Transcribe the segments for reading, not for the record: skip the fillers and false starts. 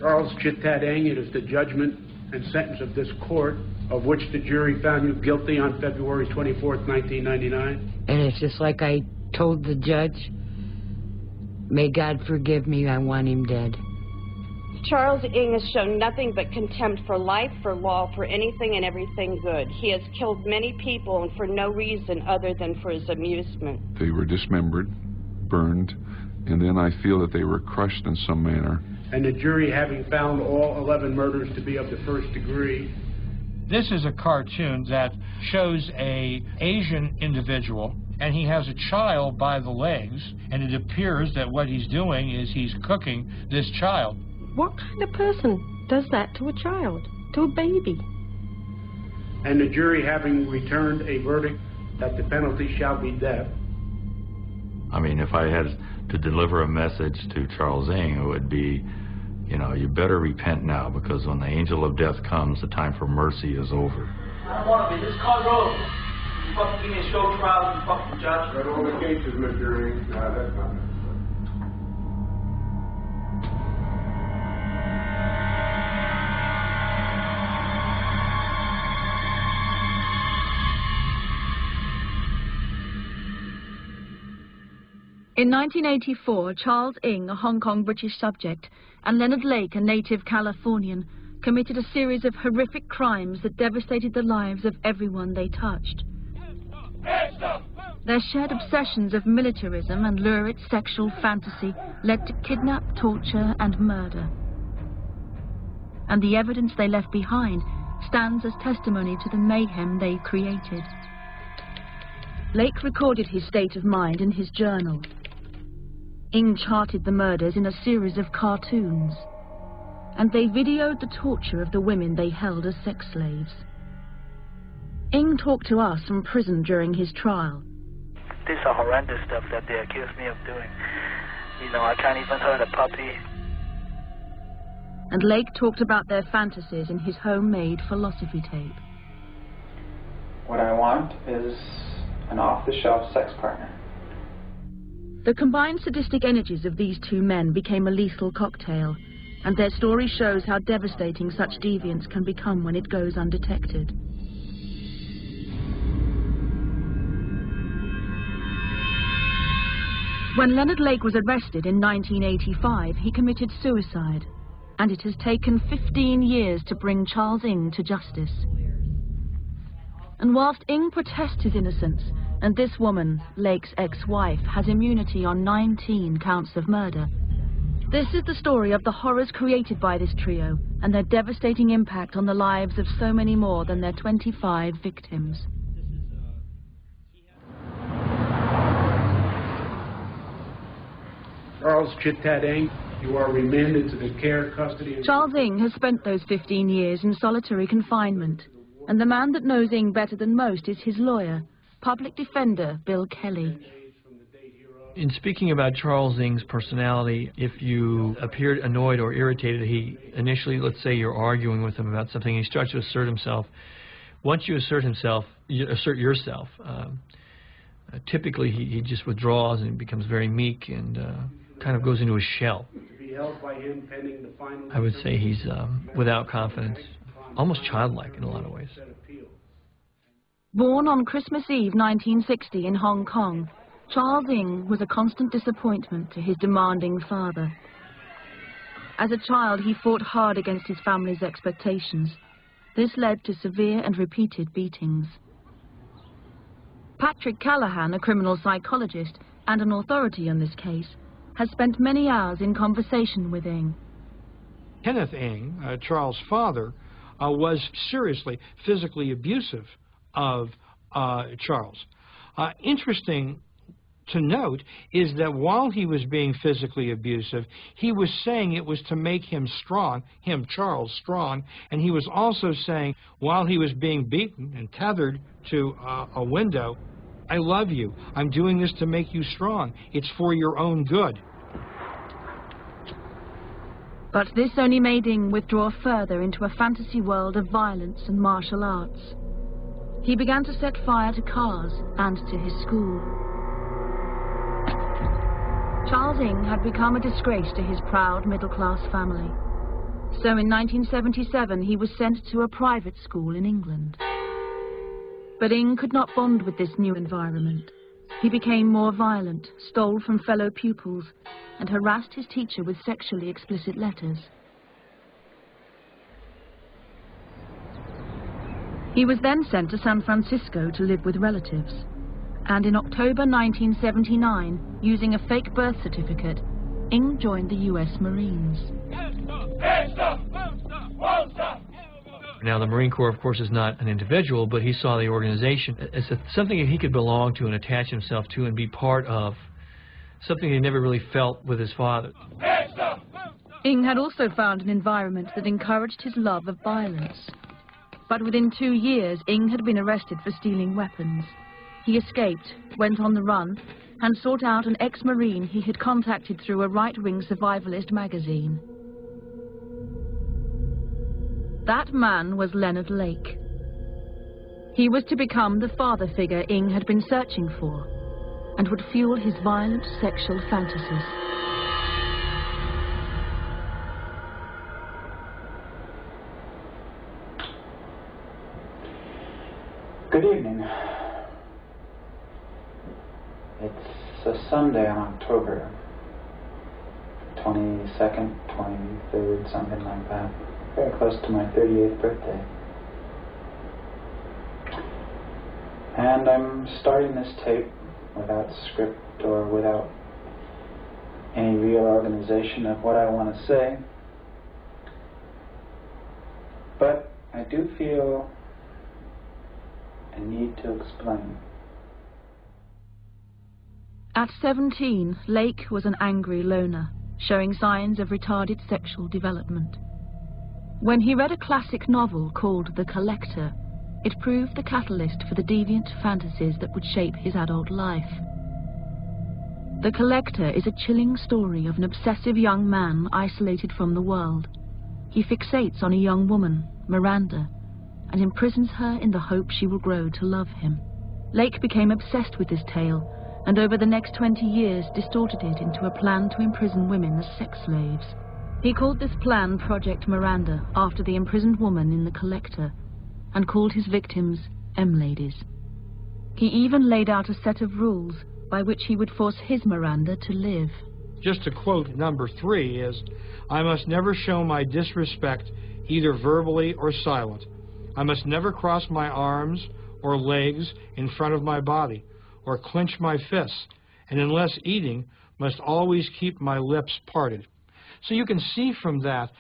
Charles Chitat Eng, it is the judgment and sentence of this court, of which the jury found you guilty on February 24th, 1999. And it's just like I told the judge, may God forgive me, I want him dead. Charles Eng has shown nothing but contempt for life, for law, for anything and everything good. He has killed many people, and for no reason other than for his amusement. They were dismembered, burned, and then I feel that they were crushed in some manner. And the jury, having found all 11 murders to be of the first degree. This is a cartoon that shows an Asian individual, and he has a child by the legs, and it appears that what he's doing is he's cooking this child. What kind of person does that to a child, to a baby? And the jury, having returned a verdict that the penalty shall be death. I mean, if I had to deliver a message to Charles Eng, it would be, you know, you better repent now, because when the angel of death comes, the time for mercy is over. I don't want to be. This car's over. You fucking give me a show trial, you fucking judge. Read all the cases, Mr. Eng. No, that's not necessary. In 1984, Charles Eng, a Hong Kong British subject, and Leonard Lake, a native Californian, committed a series of horrific crimes that devastated the lives of everyone they touched. Their shared obsessions of militarism and lurid sexual fantasy led to kidnap, torture, and murder. And the evidence they left behind stands as testimony to the mayhem they created. Lake recorded his state of mind in his journal. Eng charted the murders in a series of cartoons, and they videoed the torture of the women they held as sex slaves. Eng talked to us from prison during his trial. These are horrendous stuff that they accuse me of doing. You know, I can't even hurt a puppy. And Lake talked about their fantasies in his homemade philosophy tape. What I want is an off-the-shelf sex partner. The combined sadistic energies of these two men became a lethal cocktail, and their story shows how devastating such deviance can become when it goes undetected. When Leonard Lake was arrested in 1985, he committed suicide, and it has taken 15 years to bring Charles Eng to justice. And whilst Eng protests his innocence, and this woman, Lake's ex-wife, has immunity on 19 counts of murder, this is the story of the horrors created by this trio and their devastating impact on the lives of so many more than their 25 victims. Charles Chitat Eng, you are remanded to the care, custody... Charles Eng has spent those 15 years in solitary confinement, and the man that knows Eng better than most is his lawyer, Public Defender Bill Kelly. In speaking about Charles Eng's personality, if you appeared annoyed or irritated, he initially, let's say you're arguing with him about something, he starts to assert himself. Once you assert yourself, typically he just withdraws and becomes very meek and kind of goes into a shell. I would say he's without confidence, almost childlike in a lot of ways. Born on Christmas Eve 1960 in Hong Kong, Charles Eng was a constant disappointment to his demanding father. As a child, he fought hard against his family's expectations. This led to severe and repeated beatings. Patrick Callahan, a criminal psychologist and an authority on this case, has spent many hours in conversation with Eng. Kenneth Eng, Charles' father, was seriously physically abusive of Charles. Interesting to note is that while he was being physically abusive, he was saying it was to make him strong, Charles, strong, and he was also saying while he was being beaten and tethered to a window, I love you, I'm doing this to make you strong, it's for your own good. But this only made Eng withdraw further into a fantasy world of violence and martial arts. He began to set fire to cars and to his school. Charles Eng had become a disgrace to his proud middle-class family. So in 1977 he was sent to a private school in England. But Ing could not bond with this new environment. He became more violent, stole from fellow pupils, and harassed his teacher with sexually explicit letters. He was then sent to San Francisco to live with relatives. And in October 1979, using a fake birth certificate, Ing joined the U.S. Marines. Now, the Marine Corps, of course, is not an individual, but he saw the organization as something that he could belong to and attach himself to and be part of, something he never really felt with his father. Ing had also found an environment that encouraged his love of violence. But within 2 years, Ing had been arrested for stealing weapons. He escaped, went on the run, and sought out an ex-Marine he had contacted through a right-wing survivalist magazine. That man was Leonard Lake. He was to become the father figure Ing had been searching for, and would fuel his violent sexual fantasies. Good evening. It's a Sunday in October, 22nd, 23rd, something like that. Very close to my 38th birthday. And I'm starting this tape without script or without any real organization of what I want to say. But I do feel a need to explain. At 17, Lake was an angry loner, showing signs of retarded sexual development. When he read a classic novel called The Collector, it proved the catalyst for the deviant fantasies that would shape his adult life. The Collector is a chilling story of an obsessive young man isolated from the world. He fixates on a young woman, Miranda, and imprisons her in the hope she will grow to love him. Lake became obsessed with this tale, and over the next 20 years distorted it into a plan to imprison women as sex slaves. He called this plan Project Miranda, after the imprisoned woman in The Collector, and called his victims M-ladies. He even laid out a set of rules by which he would force his Miranda to live. Just to quote number 3 is, "I must never show my disrespect either verbally or silent. I must never cross my arms or legs in front of my body, or clench my fists, and unless eating, must always keep my lips parted." So you can see from that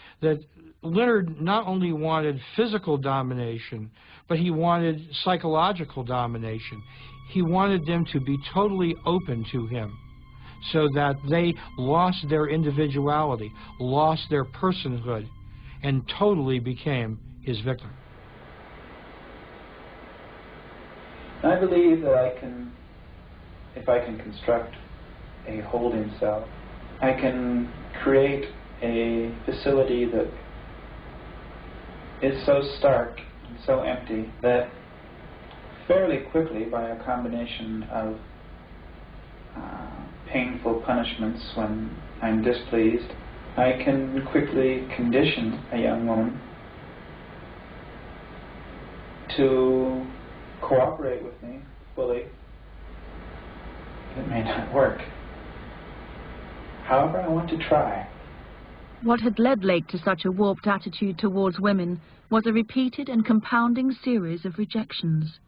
Leonard not only wanted physical domination, but he wanted psychological domination. He wanted them to be totally open to him, so that they lost their individuality, lost their personhood, and totally became his victim. I believe that if I can construct a holding cell, I can create a facility that is so stark and so empty that fairly quickly, by a combination of painful punishments when I'm displeased, I can quickly condition a young woman to cooperate with me fully. It may not work. However, I want to try. What had led Lake to such a warped attitude towards women was a repeated and compounding series of rejections.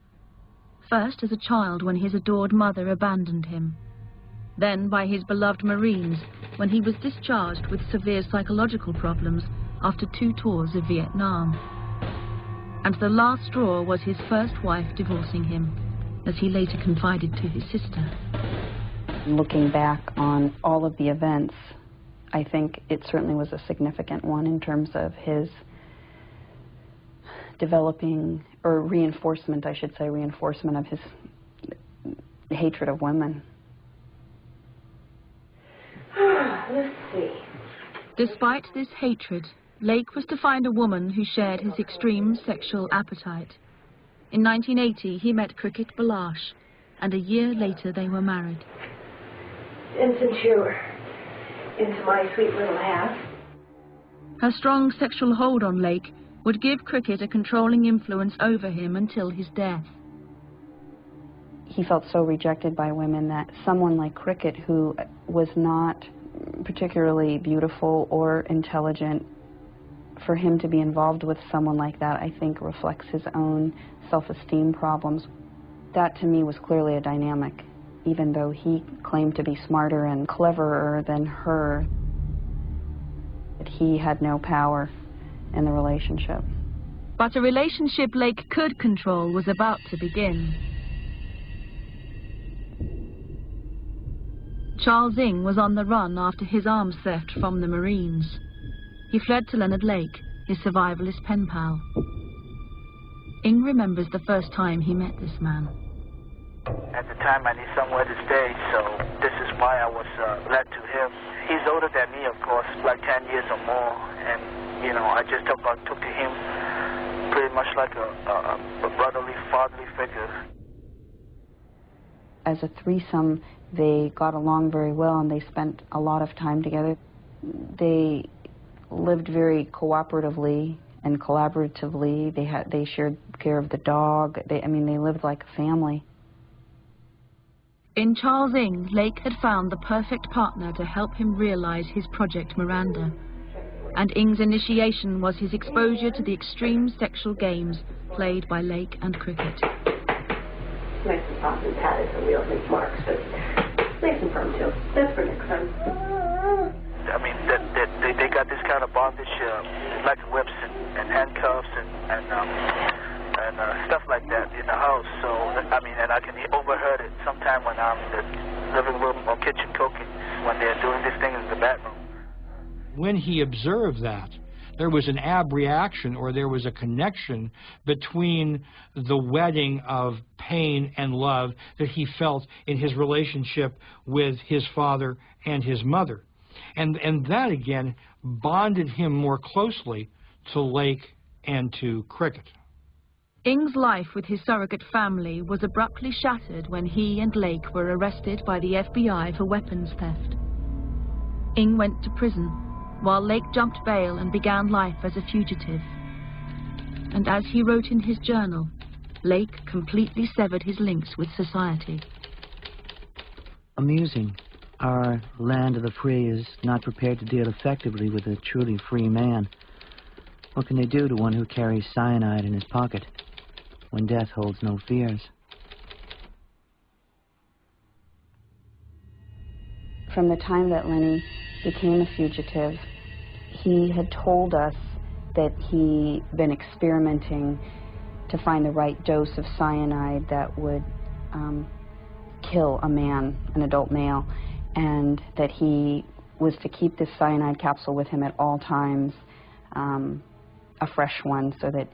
First as a child when his adored mother abandoned him. Then by his beloved Marines when he was discharged with severe psychological problems after 2 tours of Vietnam. And the last straw was his first wife divorcing him, as he later confided to his sister. Looking back on all of the events, I think it certainly was a significant one in terms of his developing, or reinforcement, I should say, reinforcement of his hatred of women. Let's see. Despite this hatred, Lake was to find a woman who shared his extreme sexual appetite. In 1980, he met Cricket Balash, and a year later they were married. And since you're into my sweet little house. Her strong sexual hold on Lake would give Cricket a controlling influence over him until his death. He felt so rejected by women that someone like Cricket, who was not particularly beautiful or intelligent, for him to be involved with someone like that, I think reflects his own self-esteem problems. That to me was clearly a dynamic, even though he claimed to be smarter and cleverer than her. He had no power in the relationship. But a relationship Lake could control was about to begin. Charles Ing was on the run after his arms theft from the Marines. He fled to Leonard Lake, his survivalist pen pal. Ing remembers the first time he met this man. At the time, I need somewhere to stay, so this is why I was led to him. He's older than me, of course, like 10 years or more, and, you know, I just took to him pretty much like a brotherly, fatherly figure. As a threesome, they got along very well, and they spent a lot of time together. They lived very cooperatively and collaboratively. They shared care of the dog. They lived like a family. In Charles Ing, Lake had found the perfect partner to help him realize his Project Miranda. And Ing's initiation was his exposure to the extreme sexual games played by Lake and Cricket. Nice and soft and padded so we don't make marks, but nice and firm too. That's for next time. I mean, they got this kind of bondage, like whips and handcuffs and stuff like that in the house. So, I mean, and I can overheard it sometime when I'm in the living room or kitchen cooking, when they're doing this thing in the bedroom. When he observed that, there was an abreaction, or there was a connection between the wedding of pain and love that he felt in his relationship with his father and his mother. And that, again, bonded him more closely to Lake and to Cricket. Ing's life with his surrogate family was abruptly shattered when he and Lake were arrested by the FBI for weapons theft. Ing went to prison, while Lake jumped bail and began life as a fugitive. And as he wrote in his journal, Lake completely severed his links with society. Amusing. Our land of the free is not prepared to deal effectively with a truly free man. What can they do to one who carries cyanide in his pocket when death holds no fears? From the time that Lenny became a fugitive, he had told us that he'd been experimenting to find the right dose of cyanide that would kill a man, an adult male, and that he was to keep this cyanide capsule with him at all times, a fresh one, so that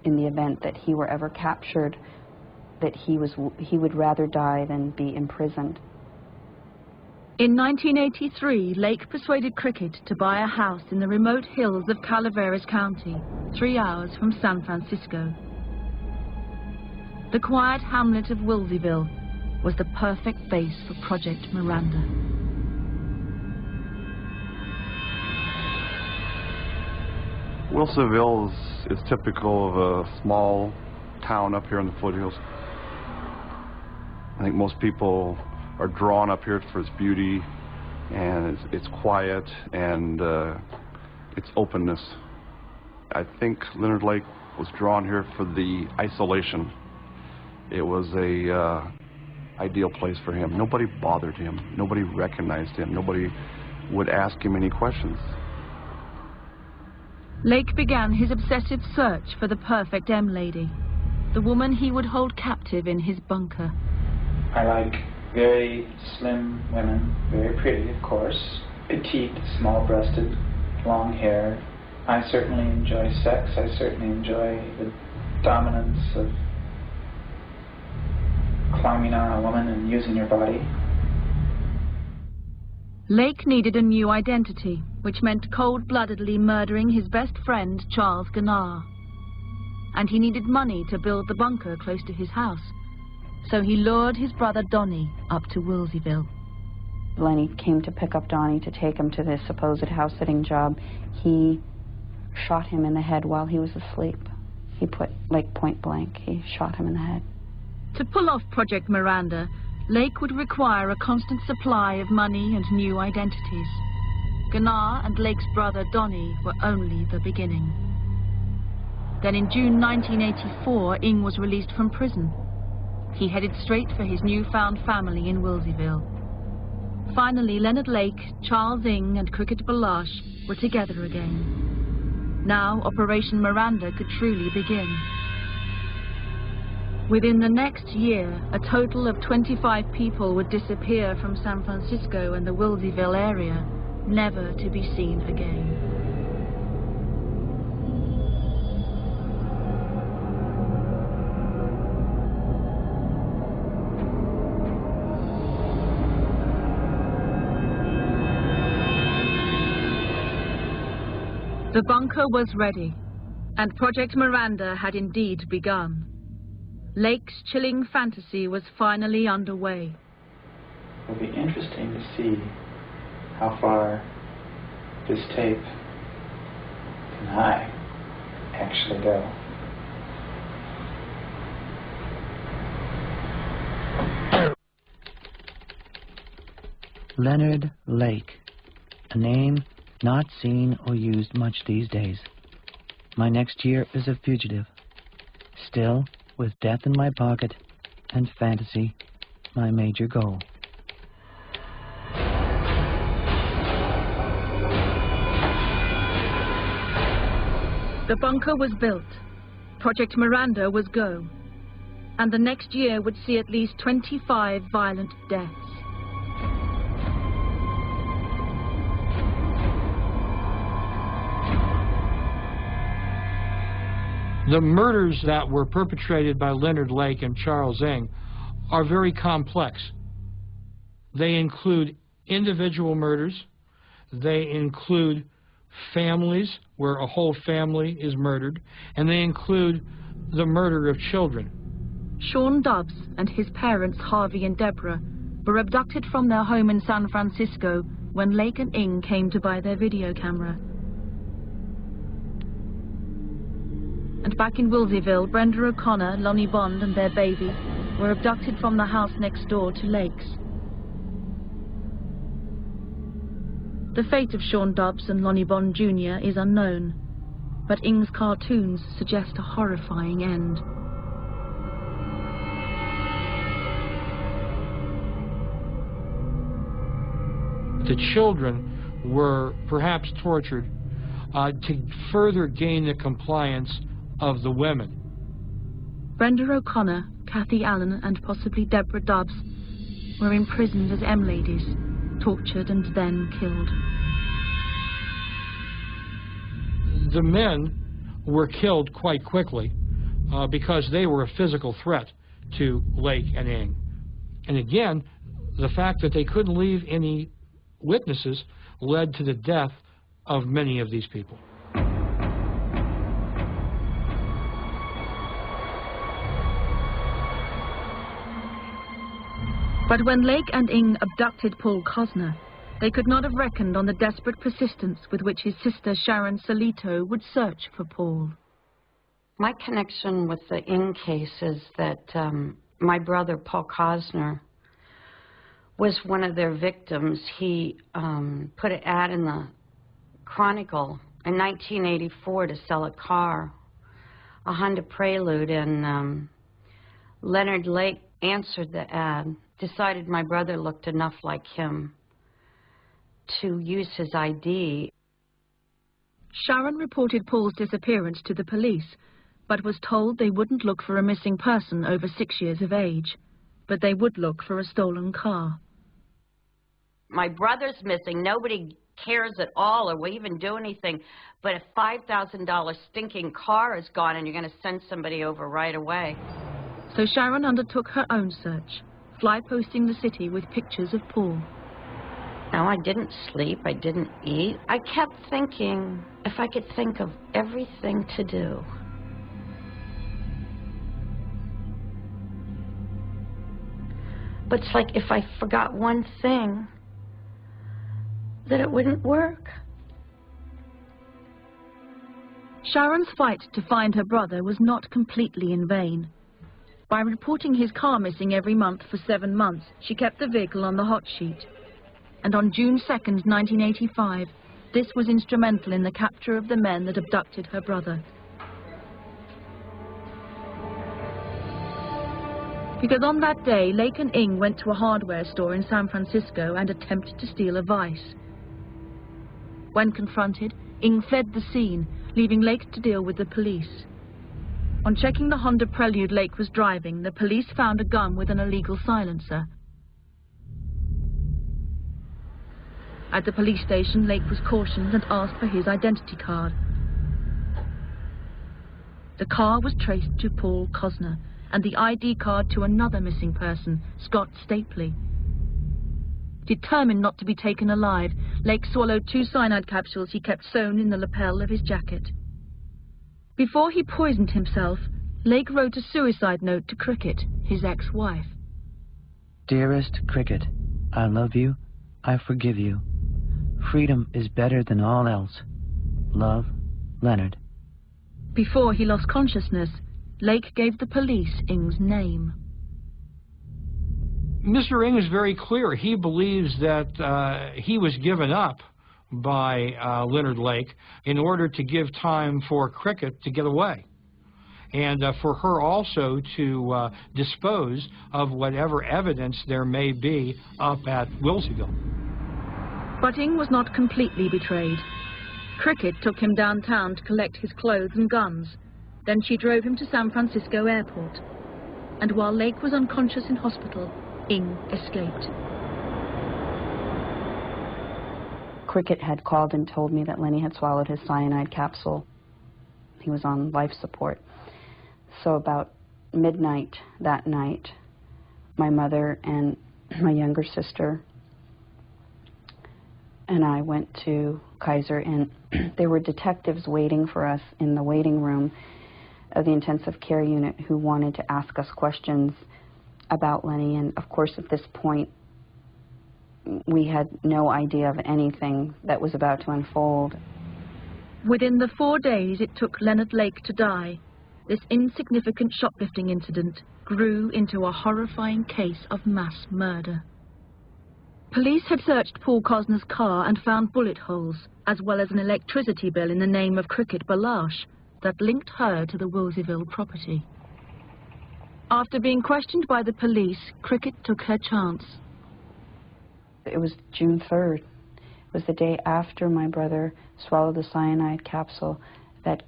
in the event that he were ever captured, that he would rather die than be imprisoned. In 1983, Lake persuaded Cricket to buy a house in the remote hills of Calaveras County, 3 hours from San Francisco. The quiet hamlet of Wilseyville was the perfect base for Project Miranda. Wilseyville is typical of a small town up here in the foothills. I think most people are drawn up here for its beauty and its quiet and its openness. I think Leonard Lake was drawn here for the isolation. It was a ideal place for him. Nobody bothered him. Nobody recognized him. Nobody would ask him any questions. Lake began his obsessive search for the perfect M-lady, the woman he would hold captive in his bunker. I like very slim women, very pretty, of course, petite, small-breasted, long hair. I certainly enjoy sex. I certainly enjoy the dominance of climbing on a woman and using your body. Lake needed a new identity, which meant cold-bloodedly murdering his best friend, Charles Gannar. And he needed money to build the bunker close to his house. So he lured his brother Donnie up to Wilseyville. Lenny came to pick up Donnie to take him to this supposed house-sitting job. He shot him in the head while he was asleep. He put, like, point blank, he shot him in the head. To pull off Project Miranda, Lake would require a constant supply of money and new identities. Gunnar and Lake's brother Donnie were only the beginning. Then in June 1984, Ing was released from prison. He headed straight for his newfound family in Wilseyville. Finally, Leonard Lake, Charles Ing and Cricket Balash were together again. Now Operation Miranda could truly begin. Within the next year, a total of 25 people would disappear from San Francisco and the Wilseyville area, never to be seen again. The bunker was ready, and Project Miranda had indeed begun. Lake's chilling fantasy was finally underway. It'll be interesting to see how far this tape and I actually go. Leonard Lake, a name not seen or used much these days. My next year is a fugitive, still with death in my pocket and fantasy my major goal. The bunker was built, Project Miranda was go, and the next year would see at least 25 violent deaths. The murders that were perpetrated by Leonard Lake and Charles Ing are very complex. They include individual murders, they include families where a whole family is murdered, and they include the murder of children. Sean Dobbs and his parents Harvey and Deborah were abducted from their home in San Francisco when Lake and Ing came to buy their video camera. And back in Wilseyville, Brenda O'Connor, Lonnie Bond and their baby were abducted from the house next door to Lake's. The fate of Sean Dobbs and Lonnie Bond Jr. is unknown, but Ing's cartoons suggest a horrifying end. The children were perhaps tortured to further gain the compliance of the women. Brenda O'Connor, Kathy Allen and possibly Deborah Dobbs were imprisoned as M-ladies, tortured and then killed. The men were killed quite quickly because they were a physical threat to Lake and Ing. And again, the fact that they couldn't leave any witnesses led to the death of many of these people. But when Lake and Ing abducted Paul Cosner, they could not have reckoned on the desperate persistence with which his sister Sharon Solito would search for Paul. My connection with the Ing case is that my brother Paul Cosner was one of their victims. He put an ad in the Chronicle in 1984 to sell a car, a Honda Prelude, and Leonard Lake answered the ad, decided my brother looked enough like him to use his ID. Sharon reported Paul's disappearance to the police, but was told they wouldn't look for a missing person over 6 years of age, but they would look for a stolen car. My brother's missing. Nobody cares at all or will even do anything, but a $5,000 stinking car is gone and you're going to send somebody over right away. So Sharon undertook her own search, fly-posting the city with pictures of Paul. No, I didn't sleep, I didn't eat. I kept thinking if I could think of everything to do. But it's like if I forgot one thing, that it wouldn't work. Sharon's fight to find her brother was not completely in vain. By reporting his car missing every month for 7 months, she kept the vehicle on the hot sheet. And on June 2nd, 1985, this was instrumental in the capture of the men that abducted her brother. Because on that day, Lake and Ing went to a hardware store in San Francisco and attempted to steal a vice. When confronted, Ing fled the scene, leaving Lake to deal with the police. On checking the Honda Prelude Lake was driving, the police found a gun with an illegal silencer. At the police station, Lake was cautioned and asked for his identity card. The car was traced to Paul Cosner, and the ID card to another missing person, Scott Stapley. Determined not to be taken alive, Lake swallowed 2 cyanide capsules he kept sewn in the lapel of his jacket. Before he poisoned himself, Lake wrote a suicide note to Cricket, his ex-wife. Dearest Cricket, I love you, I forgive you. Freedom is better than all else. Love, Leonard. Before he lost consciousness, Lake gave the police Ing's name. Mr. Ing is very clear. He believes that he was given up by Leonard Lake in order to give time for Cricket to get away, and for her also to dispose of whatever evidence there may be up at Wilseyville. But Ing was not completely betrayed. Cricket took him downtown to collect his clothes and guns. Then she drove him to San Francisco Airport. And while Lake was unconscious in hospital, Ing escaped. Cricket had called and told me that Lenny had swallowed his cyanide capsule. He was on life support. So about midnight that night, my mother and my younger sister and I went to Kaiser, and there were detectives waiting for us in the waiting room of the intensive care unit who wanted to ask us questions about Lenny. And of course, at this point, we had no idea of anything that was about to unfold. Within the 4 days it took Leonard Lake to die, this insignificant shoplifting incident grew into a horrifying case of mass murder. Police had searched Paul Cosner's car and found bullet holes, as well as an electricity bill in the name of Cricket Balash that linked her to the Wilseyville property. After being questioned by the police, Cricket took her chance. It was June 3rd. It was the day after my brother swallowed the cyanide capsule that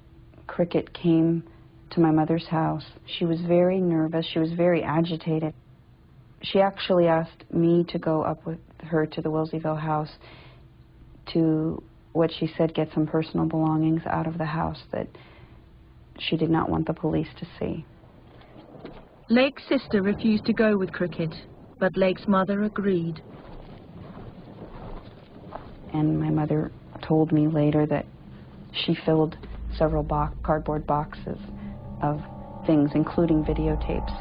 Cricket came to my mother's house. She was very nervous. She was very agitated. She actually asked me to go up with her to the Wilseyville house to, what she said, get some personal belongings out of the house that she did not want the police to see. Lake's sister refused to go with Cricket, but Lake's mother agreed. And my mother told me later that she filled several cardboard boxes of things, including videotapes.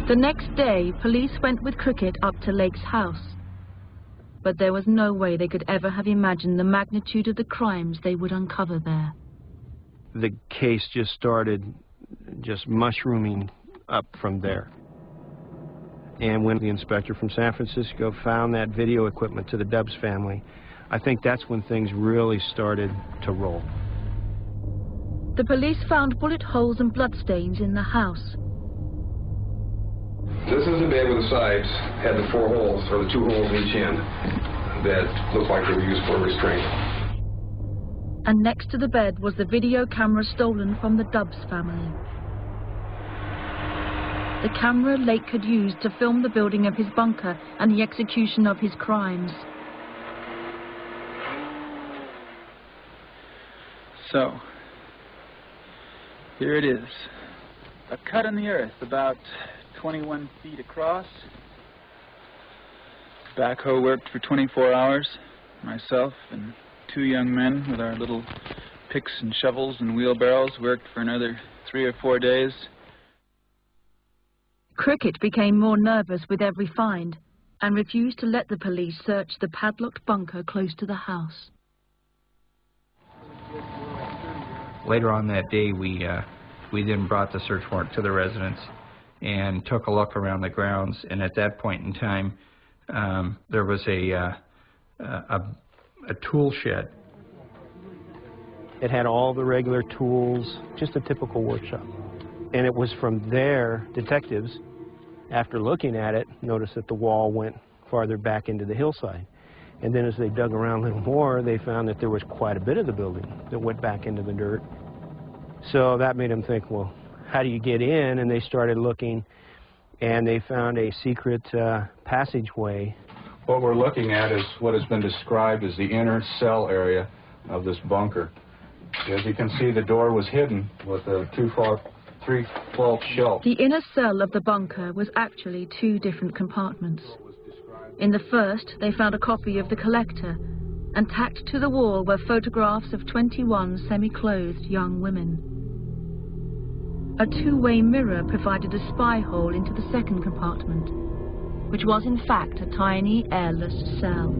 The next day, police went with Cricket up to Lake's house. But there was no way they could ever have imagined the magnitude of the crimes they would uncover there. The case just started mushrooming up from there. And when the inspector from San Francisco found that video equipment to the Dubs family, I think that's when things really started to roll. The police found bullet holes and bloodstains in the house. This is the bed where the sides had the 4 holes, or the 2 holes in each end, that looked like they were used for restraint. And next to the bed was the video camera stolen from the Dubs family. The camera Lake had used to film the building of his bunker and the execution of his crimes. So, here it is. A cut in the earth about 21 feet across. Backhoe worked for 24 hours. Myself and 2 young men with our little picks and shovels and wheelbarrows worked for another 3 or 4 days. Cricket became more nervous with every find, and refused to let the police search the padlocked bunker close to the house. Later on that day, we then brought the search warrant to the residence and took a look around the grounds. And at that point in time, there was a tool shed. It had all the regular tools, just a typical workshop. And it was from there, detectives, after looking at it, noticed that the wall went farther back into the hillside. And then as they dug around a little more, they found that there was quite a bit of the building that went back into the dirt. So that made them think, well, how do you get in? And they started looking, and they found a secret passageway. What we're looking at is what has been described as the inner cell area of this bunker. As you can see, the door was hidden with a 3/12 shelf. The inner cell of the bunker was actually 2 different compartments. In the first, they found a copy of The Collector, and tacked to the wall were photographs of 21 semi-clothed young women. A 2-way mirror provided a spy hole into the second compartment, which was in fact a tiny airless cell.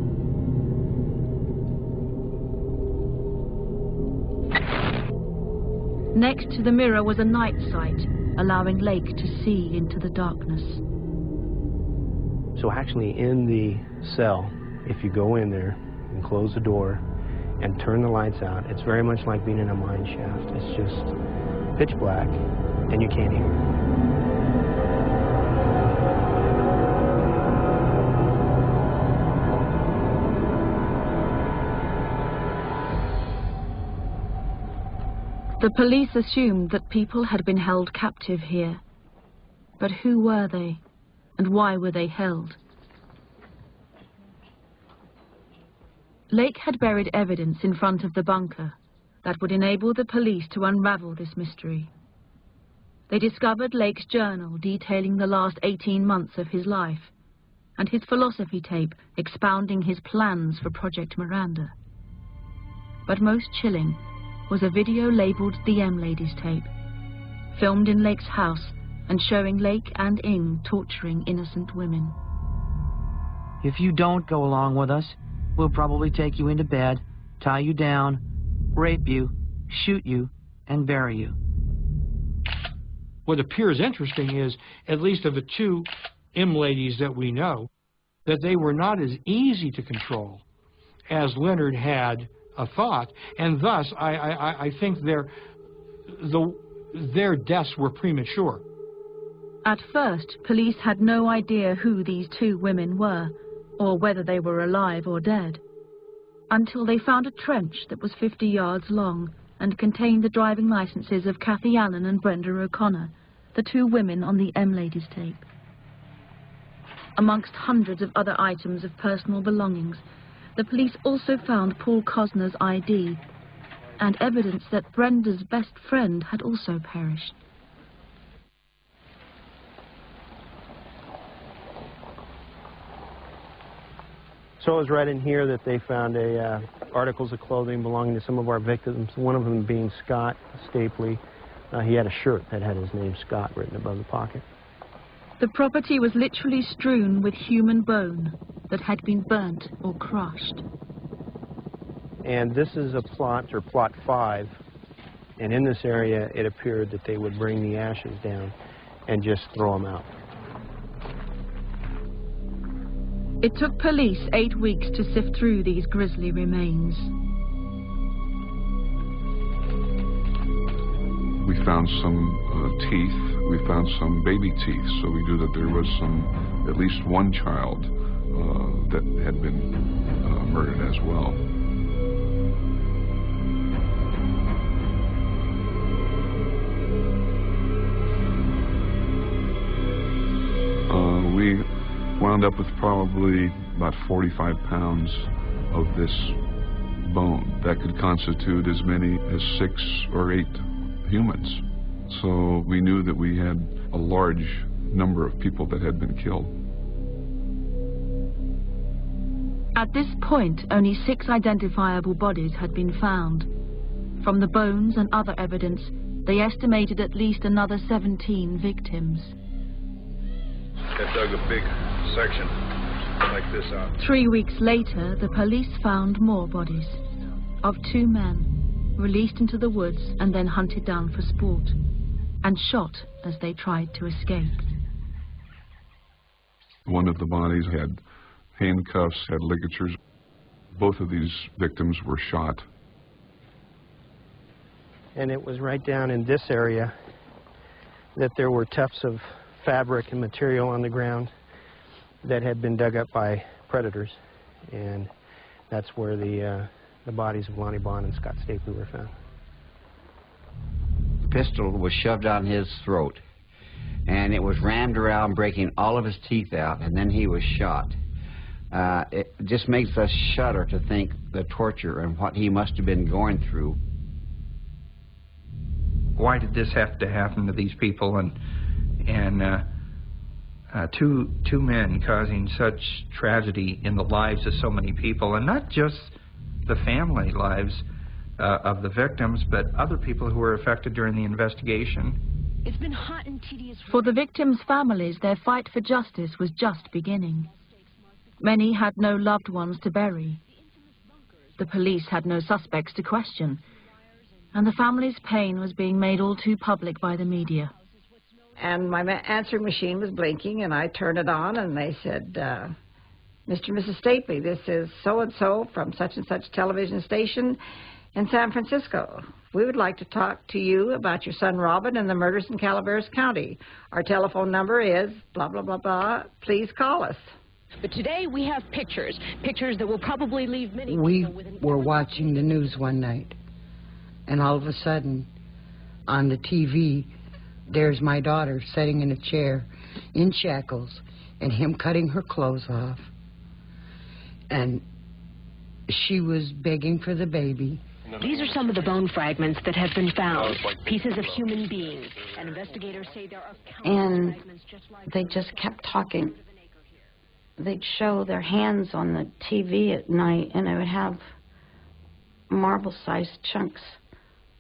Next to the mirror was a night sight, allowing Lake to see into the darkness. So actually in the cell, if you go in there and close the door and turn the lights out, it's very much like being in a mine shaft. It's just pitch black and you can't hear. The police assumed that people had been held captive here. But who were they, and why were they held? Lake had buried evidence in front of the bunker that would enable the police to unravel this mystery. They discovered Lake's journal detailing the last 18 months of his life, and his philosophy tape expounding his plans for Project Miranda. But most chilling was a video labeled the M Ladies tape, filmed in Lake's house and showing Lake and Ing torturing innocent women. If you don't go along with us, we'll probably take you into bed, tie you down, rape you, shoot you, and bury you. What appears interesting is, at least of the 2 M ladies that we know, that they were not as easy to control as Leonard had a thought, and thus I think their deaths were premature. At first, police had no idea who these 2 women were, or whether they were alive or dead, until they found a trench that was 50 yards long and contained the driving licenses of Kathy Allen and Brenda O'Connor, the 2 women on the M Ladies tape. Amongst hundreds of other items of personal belongings, the police also found Paul Cosner's ID and evidence that Brenda's best friend had also perished. So it was right in here that they found articles of clothing belonging to some of our victims, one of them being Scott Stapley. He had a shirt that had his name Scott written above the pocket. The property was literally strewn with human bone that had been burnt or crushed. And this is a plot, or plot 5, and in this area it appeared that they would bring the ashes down and just throw them out. It took police 8 weeks to sift through these grisly remains. We found some teeth. We found some baby teeth, so we knew that there was at least one child that had been murdered as well. We wound up with probably about 45 pounds of this bone that could constitute as many as 6 or 8 humans. So we knew that we had a large number of people that had been killed. At this point, only 6 identifiable bodies had been found. From the bones and other evidence, they estimated at least another 17 victims. That dug a big section like this out. 3 weeks later, the police found more bodies of 2 men released into the woods and then hunted down for sport and shot as they tried to escape. One of the bodies had handcuffs, had ligatures. Both of these victims were shot. And it was right down in this area that there were tufts of fabric and material on the ground that had been dug up by predators, and that's where the bodies of Lonnie Bond and Scott Stapley were found. The pistol was shoved down his throat, and it was rammed around, breaking all of his teeth out, and then he was shot. It just makes us shudder to think the torture and what he must have been going through. Why did this have to happen to these people, and two men causing such tragedy in the lives of so many people, and not just the family lives of the victims, but other people who were affected during the investigation. It's been hot and tedious. For the victims' families, their fight for justice was just beginning. Many had no loved ones to bury. The police had no suspects to question, and the family's pain was being made all too public by the media. And my answering machine was blinking, and I turned it on, and they said, Mr. and Mrs. Stapley, this is so-and-so from such-and-such television station in San Francisco. We would like to talk to you about your son Robin and the murders in Calaveras County. Our telephone number is blah, blah, blah, blah. Please call us. But today we have pictures that will probably leave many We people with an... were watching the news one night, and all of a sudden, on the TV, there's my daughter sitting in a chair in shackles and him cutting her clothes off. And she was begging for the baby. These are some of the bone fragments that have been found, pieces of human beings. And investigators say there are And countless fragments just like they just kept talking. They'd show their hands on the TV at night, and they would have marble-sized chunks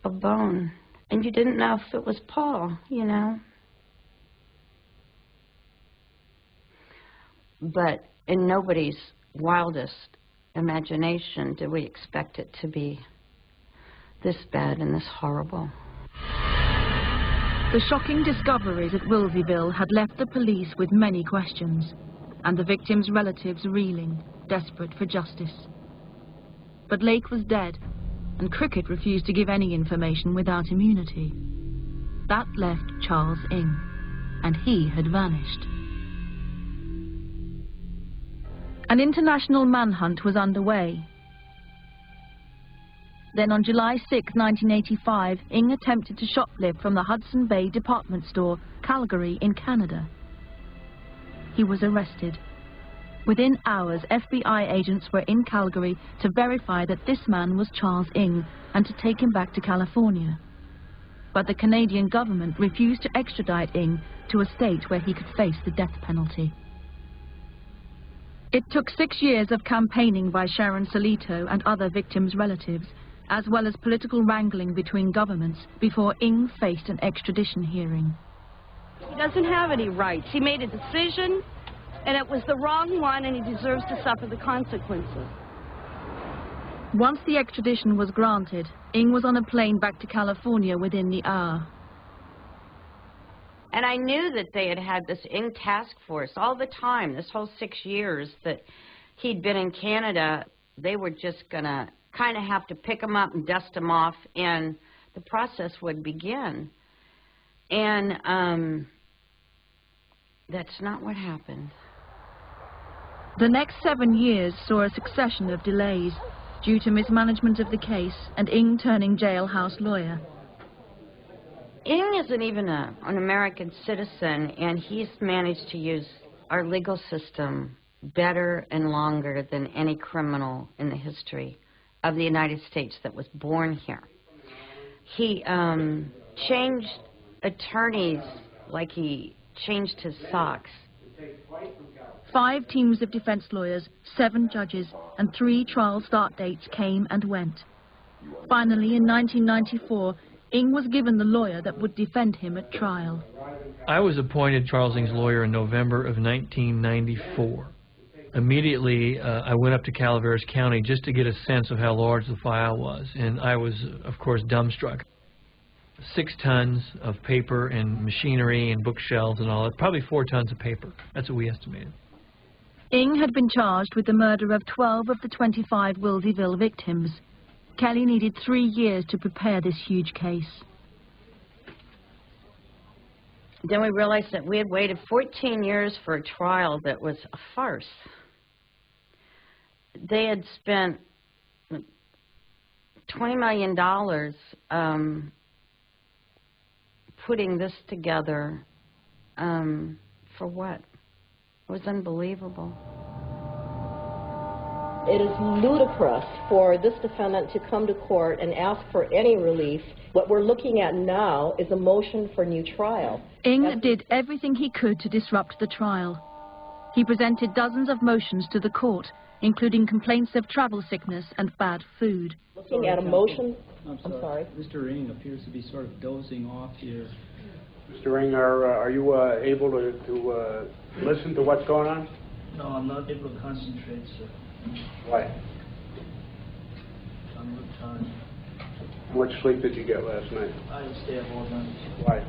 of bone. And you didn't know if it was Paul, you know. But in nobody's wildest imagination did we expect it to be this bad and this horrible. The shocking discoveries at Wilseyville had left the police with many questions, and the victims' relatives reeling, desperate for justice. But Lake was dead, and Cricket refused to give any information without immunity. That left Charles Ng, and he had vanished. An international manhunt was underway. Then on July 6, 1985, Ng attempted to shoplift from the Hudson Bay department store, Calgary, in Canada. He was arrested. Within hours, FBI agents were in Calgary to verify that this man was Charles Ng and to take him back to California. But the Canadian government refused to extradite Ng to a state where he could face the death penalty. It took 6 years of campaigning by Sharon Solito and other victims' relatives, as well as political wrangling between governments, before Ng faced an extradition hearing. He doesn't have any rights. He made a decision, and it was the wrong one, and he deserves to suffer the consequences. Once the extradition was granted, Ng was on a plane back to California within the hour. And I knew that they had had this Ng task force all the time, this whole 6 years that he'd been in Canada. They were just going to kind of have to pick him up and dust him off, and the process would begin. And that's not what happened. The next 7 years saw a succession of delays due to mismanagement of the case and Ng turning jailhouse lawyer. Ng isn't even an American citizen, and he's managed to use our legal system better and longer than any criminal in the history of the United States that was born here. He changed attorneys like he changed his socks. 5 teams of defense lawyers, 7 judges, and 3 trial start dates came and went. Finally, in 1994, Ng was given the lawyer that would defend him at trial. I was appointed Charles Ng's lawyer in November of 1994. Immediately, I went up to Calaveras County just to get a sense of how large the file was, and I was, of course, dumbstruck. 6 tons of paper and machinery and bookshelves and all that, probably 4 tons of paper. That's what we estimated. Ing had been charged with the murder of 12 of the 25 Wilseyville victims. Kelly needed 3 years to prepare this huge case. Then we realized that we had waited 14 years for a trial that was a farce. They had spent $20 million putting this together. For what? It was unbelievable. It is ludicrous for this defendant to come to court and ask for any relief. What we're looking at now is a motion for new trial. Ing did everything he could to disrupt the trial. He presented dozens of motions to the court, including complaints of travel sickness and bad food. Looking at a motion... I'm sorry. Mr. Ing appears to be sort of dozing off here. Mr. Ing, are you able to listen to what's going on? No, I'm not able to concentrate, sir. Why? I'm retired. How much sleep did you get last night? I didn't stay up all night. Why?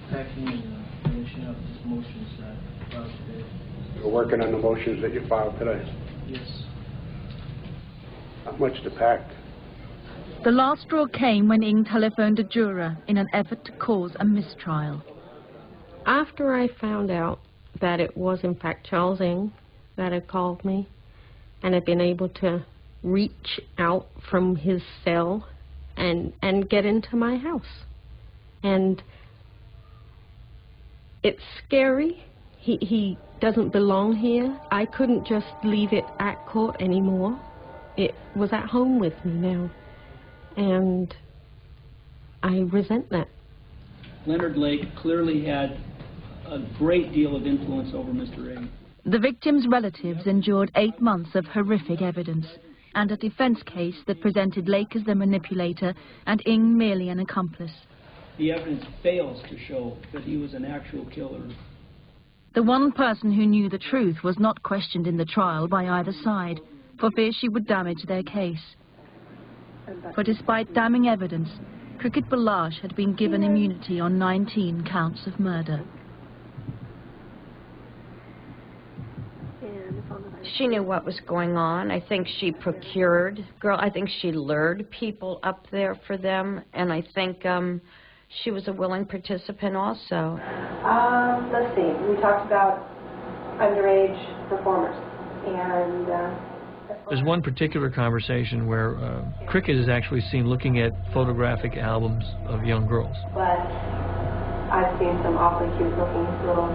Packing and finishing up these motions that I filed today. You're working on the motions that you filed today? Yes. Not much to pack. The last straw came when Ing telephoned a juror in an effort to cause a mistrial. After I found out that it was in fact Charles Ing that had called me and had been able to reach out from his cell and get into my house. And it's scary. He doesn't belong here. I couldn't just leave it at court anymore. It was at home with me now. And I resent that. Leonard Lake clearly had a great deal of influence over Mr. Ing. The victims' relatives endured 8 months of horrific evidence and a defense case that presented Lake as the manipulator and Ing merely an accomplice. The evidence fails to show that he was an actual killer. The one person who knew the truth was not questioned in the trial by either side, for fear she would damage their case. But despite damning evidence, Cricket Balash had been given immunity on 19 counts of murder. She knew what was going on. I think she procured, I think she lured people up there for them, and I think she was a willing participant also. Let's see, we talked about underage performers, and there's one particular conversation where Cricket is actually seen looking at photographic albums of young girls. But I've seen some awfully cute looking little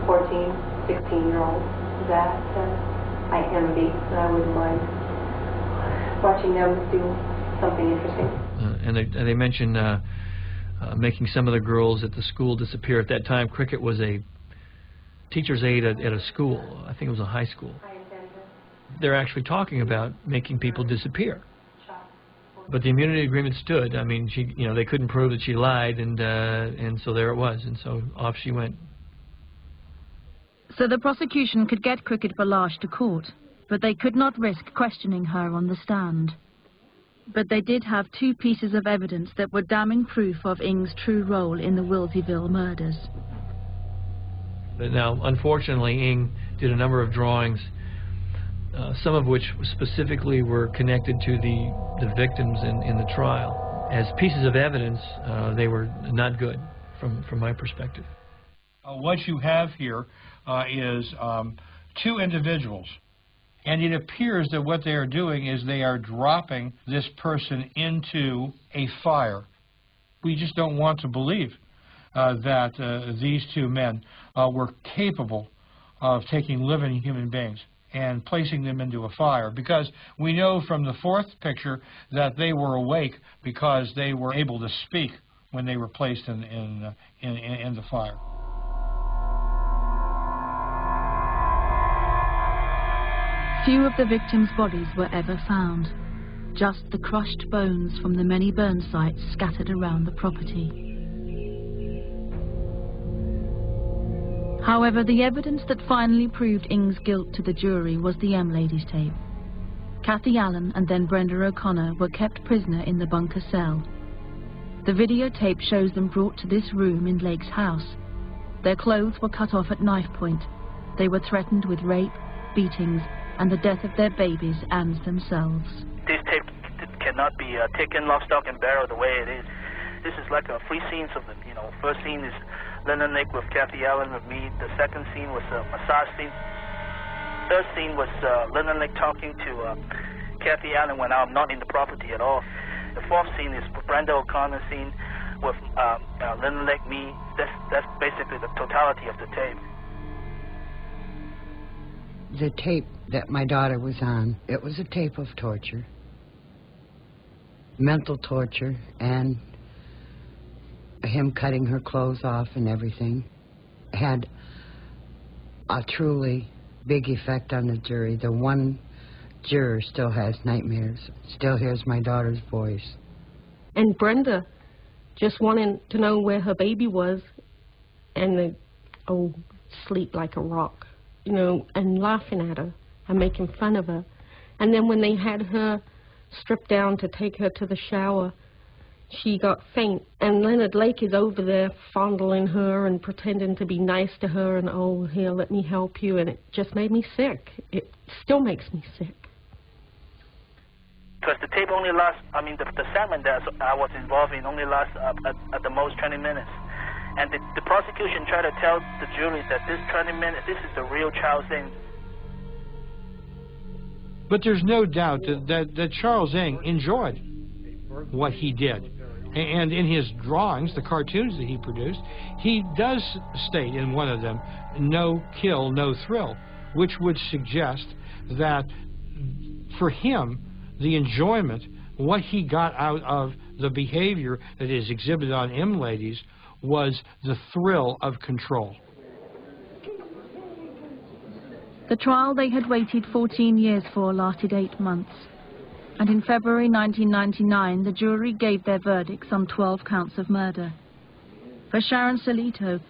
14, 16-year-olds that I envy, and I wouldn't mind watching them do something interesting. And they mention making some of the girls at the school disappear. At that time, Cricket was a teacher's aide at a school. I think it was a high school. They're actually talking about making people disappear. But the immunity agreement stood. I mean, they couldn't prove that she lied, and so there it was, and so off she went. So the prosecution could get Cricket Balash to court, but they could not risk questioning her on the stand. But they did have 2 pieces of evidence that were damning proof of Ing's true role in the Wilseyville murders. Now, unfortunately, Ing did a number of drawings, some of which specifically were connected to the victims in the trial. As pieces of evidence, they were not good from my perspective. What you have here is 2 individuals, and it appears that what they are doing is they are dropping this person into a fire. We just don't want to believe that these 2 men were capable of taking living human beings and placing them into a fire, because we know from the 4th picture that they were awake because they were able to speak when they were placed in the fire. Few of the victims' bodies were ever found, just the crushed bones from the many burn sites scattered around the property. However, the evidence that finally proved Ing's guilt to the jury was the M-Ladies tape. Kathy Allen and then Brenda O'Connor were kept prisoner in the bunker cell. The videotape shows them brought to this room in Lake's house. Their clothes were cut off at knife point. They were threatened with rape, beatings, and the death of their babies and themselves. This tape cannot be taken lock, stock, and barrel the way it is. This is like three scenes of the, first scene is Leonard Lake with Kathy Allen with me. The second scene was a massage scene. Third scene was Leonard Lake talking to Kathy Allen when I'm not in the property at all. The fourth scene is Brenda O'Connor scene with Leonard Lake, me. That's basically the totality of the tape. The tape that my daughter was on, it was a tape of torture, mental torture, and him cutting her clothes off and everything. Had a truly big effect on the jury. The one juror still has nightmares, still hears my daughter's voice. And Brenda just wanted to know where her baby was, and sleep like a rock, and laughing at her and making fun of her. And then when they had her stripped down to take her to the shower, she got faint, and Leonard Lake is over there fondling her and pretending to be nice to her, and here, let me help you, and it just made me sick. It still makes me sick. Because the tape only lasts, the segment that I was involved in only lasts at the most 20 minutes. And the prosecution tried to tell the jury that this 20 minutes, this is the real Charles Ng. But there's no doubt that Charles Ng enjoyed what he did. And in his drawings, the cartoons that he produced, he does state in one of them, no kill, no thrill, which would suggest that for him, the enjoyment, what he got out of the behavior that is exhibited on M-Ladies was the thrill of control. The trial they had waited 14 years for lasted 8 months. And in February 1999, the jury gave their verdicts on 12 counts of murder. For Sharon Solito,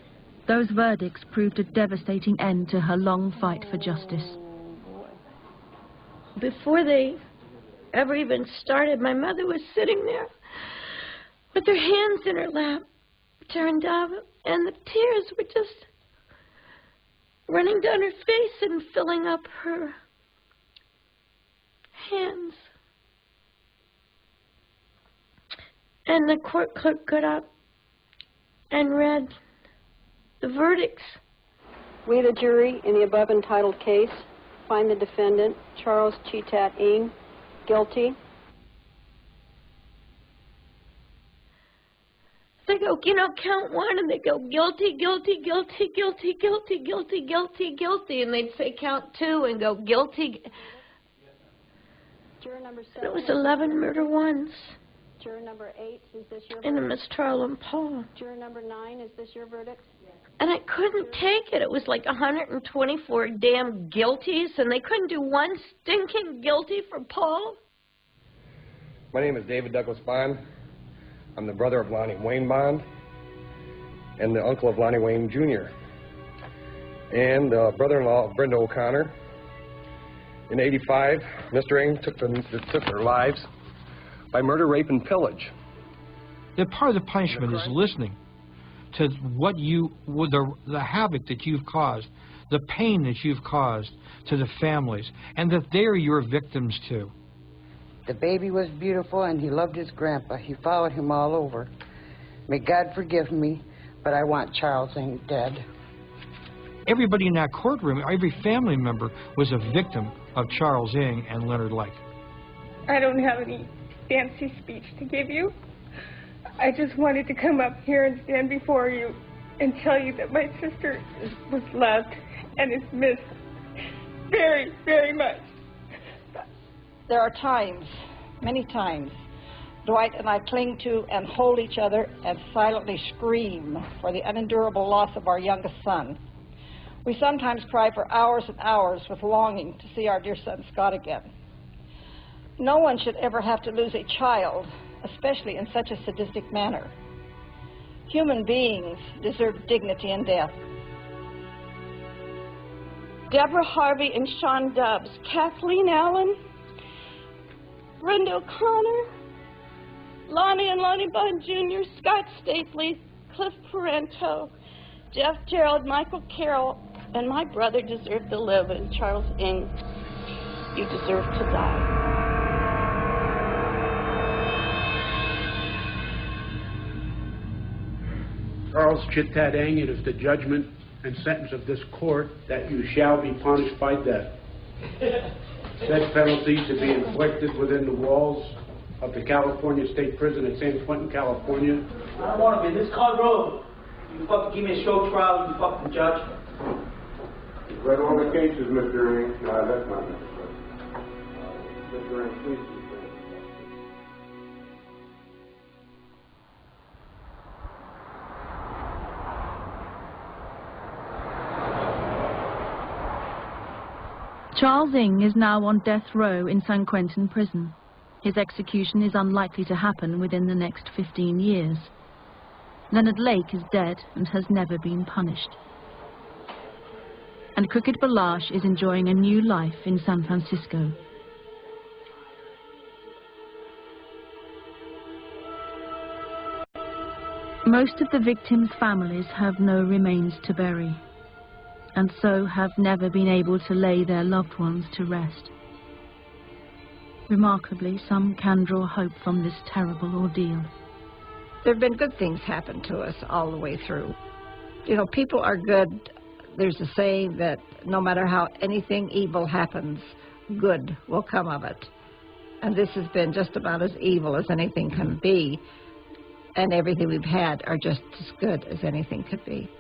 those verdicts proved a devastating end to her long fight for justice. Before they ever even started, my mother was sitting there with her hands in her lap, turned up, and the tears were just running down her face and filling up her hands. And the court clerk got up and read the verdicts. We, the jury, in the above entitled case, find the defendant, Charles Cheetah Ng, guilty. They go, count one, and they go, guilty, guilty, guilty, guilty, guilty, guilty, guilty, guilty, and they'd say count two and go, guilty. Juror number 7. It was 11 murder ones. Juror number 8, is this your verdict? And Miss Charle and Paul. Juror number 9, is this your verdict? And I couldn't take it. It was like 124 damn guilties, and they couldn't do one stinking guilty for Paul. My name is David Douglas Bond. I'm the brother of Lonnie Wayne Bond and the uncle of Lonnie Wayne Jr. and brother-in-law of Brenda O'Connor. In '85, Mr. Ng took their lives by murder, rape, and pillage. That part of the punishment is listening to what the havoc that you've caused, the pain that you've caused to the families, and that they're your victims too. The baby was beautiful, and he loved his grandpa. He followed him all over. May God forgive me, but I want Charles Ng dead. Everybody in that courtroom, every family member was a victim of Charles Ng and Leonard Lake. I don't have any fancy speech to give you. I just wanted to come up here and stand before you and tell you that my sister was loved and is missed very, very much. There are times, many times, Dwight and I cling to and hold each other and silently scream for the unendurable loss of our youngest son. We sometimes cry for hours and hours with longing to see our dear son Scott again. No one should ever have to lose a child, especially in such a sadistic manner. Human beings deserve dignity in death. Deborah Harvey and Sean Dubbs, Kathleen Allen, Brenda O'Connor, Lonnie and Lonnie Bond Jr., Scott Stapley, Cliff Parento, Jeff Gerald, Michael Carroll, and my brother deserved to live, and Charles Ng, you deserve to die. Charles Chitat Ng, it is the judgment and sentence of this court that you shall be punished by death. Said penalty to be inflicted within the walls of the California State Prison at San Quentin, California. I don't want to be in this car road. You fucking give me a show trial, you fucking judge. You've read all the cases, Mr. Ng. No, that's not necessary. Mr. Ng, please. Charles Ng is now on death row in San Quentin prison. His execution is unlikely to happen within the next 15 years. Leonard Lake is dead and has never been punished. And Crooked Balash is enjoying a new life in San Francisco. Most of the victims' families have no remains to bury, and so have never been able to lay their loved ones to rest. Remarkably, some can draw hope from this terrible ordeal. There have been good things happen to us all the way through. You know, people are good. There's a saying that no matter how anything evil happens, good will come of it. And this has been just about as evil as anything can be. And everything we've had are just as good as anything could be.